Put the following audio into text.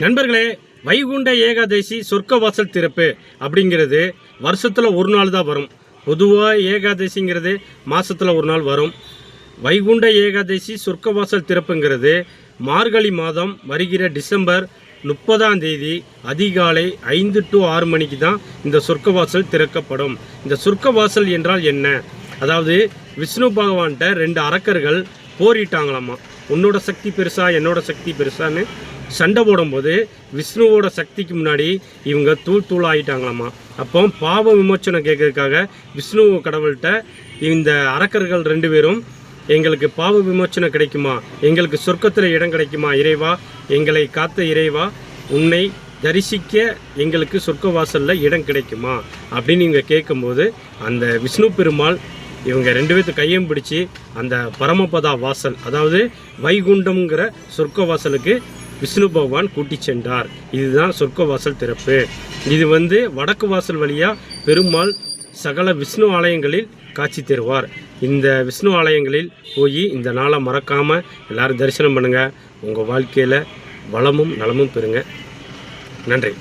நண்பர்களே, வைகுண்ட ஏகாதசி சொர்க்கவாசல் திறப்பு அப்படிங்கிறது வருஷத்தில் ஒரு நாள் தான் வரும். பொதுவாக ஏகாதசிங்கிறது மாதத்தில் ஒரு நாள் வரும். வைகுண்ட ஏகாதசி சொர்க்கவாசல் திறப்புங்கிறது மார்கழி மாதம் வருகிற டிசம்பர் 30ஆம் தேதி அதிகாலை 5 to 6 மணிக்கு தான் இந்த சொர்க்கவாசல் திறக்கப்படும். இந்த சொர்க்கவாசல் என்றால் என்ன? அதாவது விஷ்ணு பகவான்கிட்ட 2 அரக்கர்கள் போரிட்டாங்களாமா. உன்னோட சக்தி பெருசா என்னோட சக்தி பெருசான்னு சண்டை போடும்போது விஷ்ணுவோட சக்திக்கு முன்னாடி இவங்க தூள் ஆகிட்டாங்களாமா. அப்போ பாவ விமோச்சனம் கேட்கறதுக்காக விஷ்ணு கடவுள்கிட்ட இந்த அரக்கர்கள் 2 பேரும் எங்களுக்கு பாவ விமோச்சனம் கிடைக்குமா, எங்களுக்கு சொர்க்கத்தில் இடம் கிடைக்குமா, இறைவா எங்களை காத்த இறைவா உன்னை தரிசிக்க எங்களுக்கு சொர்க்க வாசலில் இடம் கிடைக்குமா அப்படின்னு இவங்க கேட்கும்போது அந்த விஷ்ணு பெருமாள் இவங்க 2 பேர்த்து கையும் பிடிச்சி அந்த பரமபதா வாசல், அதாவது வைகுண்டம்ங்கிற சொர்க்க வாசலுக்கு விஷ்ணு பகவான் கூட்டி சென்றார். இதுதான் சொர்க்க வாசல் திறப்பு. இது வடக்கு வாசல் வழியாக பெருமாள் சகல விஷ்ணு ஆலயங்களில் காட்சி தருவார். இந்த விஷ்ணு ஆலயங்களில் போய் இந்த நாளை மறக்காமல் எல்லோரும் தரிசனம் பண்ணுங்கள். உங்கள் வாழ்க்கையில் வளமும் நலமும் பெறுங்க. நன்றி.